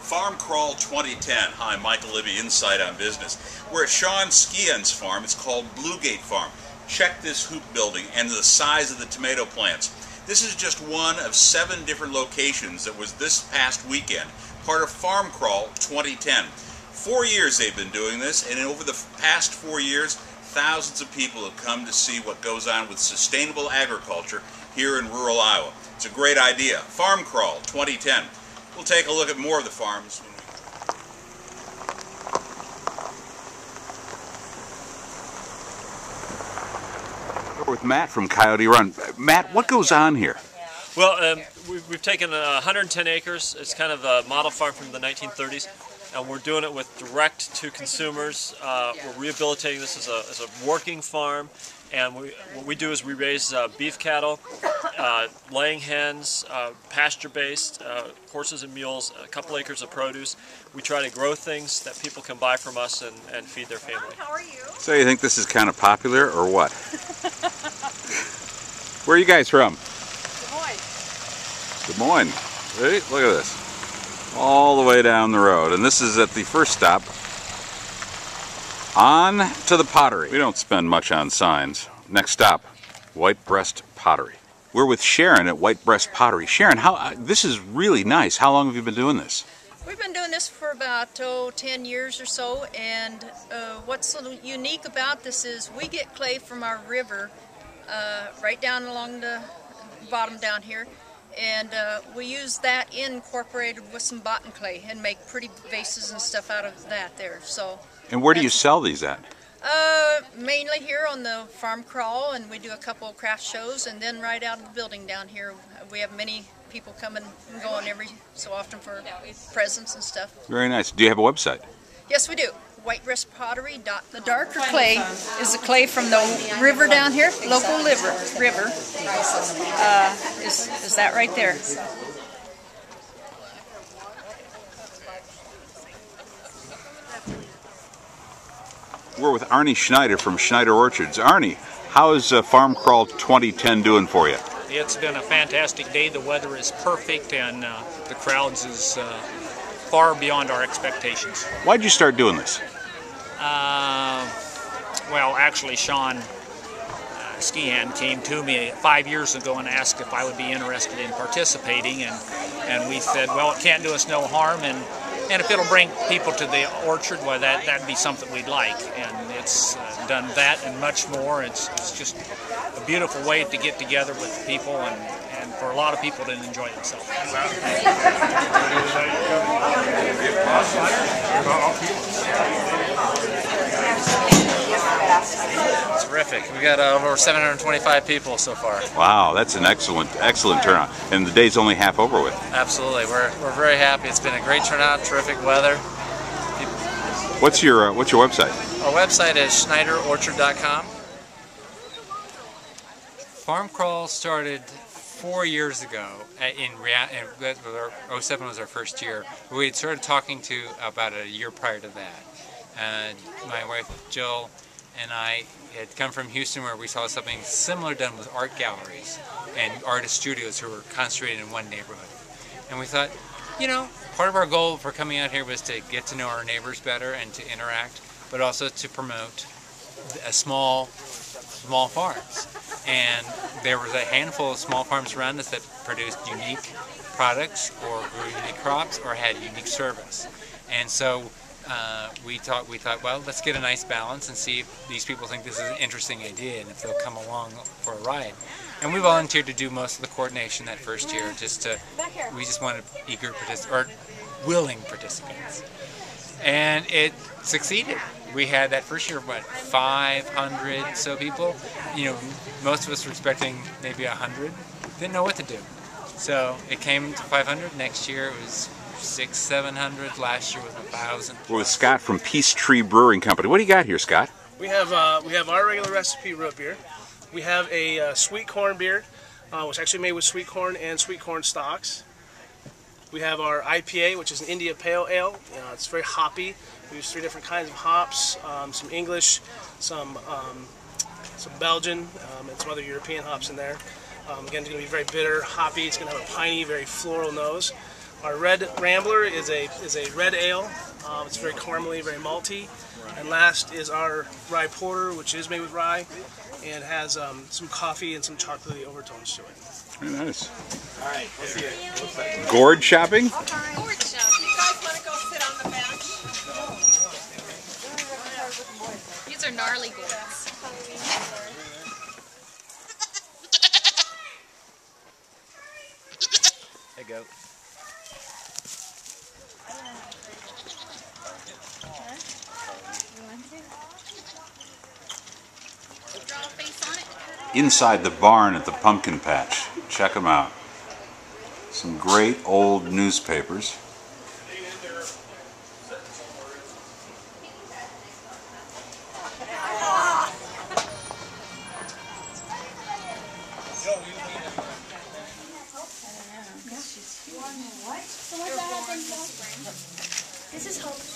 Farm Crawl 2010. Hi, Michael Libby, Insight on Business. We're at Sean Skian's farm. It's called Bluegate Farm. Check this hoop building and the size of the tomato plants. This is just one of 7 different locations that was this past weekend, part of Farm Crawl 2010. 4 years they've been doing this, and over the past 4 years, thousands of people have come to see what goes on with sustainable agriculture here in rural Iowa. It's a great idea. Farm Crawl 2010. We'll take a look at more of the farms. We're with Matt from Coyote Run. Matt, what goes on here? Well, we've taken 110 acres. It's kind of a model farm from the 1930s, and we're doing it with direct to consumers. We're rehabilitating this as a working farm, and what we do is we raise beef cattle, laying hens, pasture-based, horses and mules, a couple acres of produce. We try to grow things that people can buy from us and feed their family. How are you? So you think this is kind of popular, or what? Where are you guys from? Des Moines. Ready? Look at this. All the way down the road. And this is at the first stop. On to the pottery. We don't spend much on signs. Next stop, White Breast Pottery. We're with Sharon at White Breast Pottery. Sharon, this is really nice. How long have you been doing this? We've been doing this for about 10 years or so, and what's so unique about this is we get clay from our river right down along the bottom down here, and we use that incorporated with some bottom clay and make pretty vases and stuff out of that there. So. And where do you sell these at? Mainly here on the Farm Crawl, and we do a couple of craft shows, and then right out of the building down here we have many people coming and going every so often for presents and stuff. Very nice. Do you have a website? Yes, we do. whitebrestpottery. The darker clay is the clay from the river down here, local river. Is that right there? We're with Arnie Schneider from Schneider Orchards. Arnie, how is Farm Crawl 2010 doing for you? It's been a fantastic day. The weather is perfect, and the crowds is far beyond our expectations. Why'd you start doing this? Well, actually, Sean Skian came to me 5 years ago and asked if I would be interested in participating, and we said, well, it can't do us no harm, and if it'll bring people to the orchard, well, that'd be something we'd like. And it's done that and much more. It's just a beautiful way to get together with people and for a lot of people to enjoy themselves. Terrific. We got over 725 people so far. Wow, that's an excellent turnout. And the day's only half over with. Absolutely. We're very happy. It's been a great turnout, terrific weather. What's your website? Our website is schneiderorchard.com. Farm Crawl started 4 years ago. 07 was our first year. We had started talking to about a year prior to that. My wife Jill and I had come from Houston, where we saw something similar done with art galleries and artist studios who were concentrated in one neighborhood. And we thought, you know, part of our goal for coming out here was to get to know our neighbors better and to interact, but also to promote small farms. And there was a handful of small farms around us that produced unique products or grew unique crops or had unique service. And so we thought, well, let's get a nice balance and see if these people think this is an interesting idea and if they'll come along for a ride. And we volunteered to do most of the coordination that first year. We just wanted eager participants, or willing participants, and it succeeded. We had that first year, what, 500 so people. You know, most of us were expecting maybe 100. Didn't know what to do, so it came to 500. Next year it was 600, 700. Last year was 1,000. We're with Scott from Peachtree Brewing Company. What do you got here, Scott? We have our regular recipe root beer. We have a sweet corn beer, which is actually made with sweet corn and sweet corn stalks. We have our IPA, which is an India Pale Ale. It's very hoppy. We use 3 different kinds of hops, some English, some Belgian, and some other European hops in there. Again, it's going to be very bitter, hoppy. It's going to have a piney, very floral nose. Our Red Rambler is a red ale. It's very caramely, very malty. And last is our Rye Porter, which is made with rye and has some coffee and some chocolatey overtones to it. Very nice. All right, we'll see you. Gourd shopping? Gourd shopping. You guys want to go sit on the bench? These are gnarly gourds. Hey, goat. Draw a face on it. Inside the barn at the pumpkin patch. Check them out. Some great old newspapers. What? So what happened? This is Hope.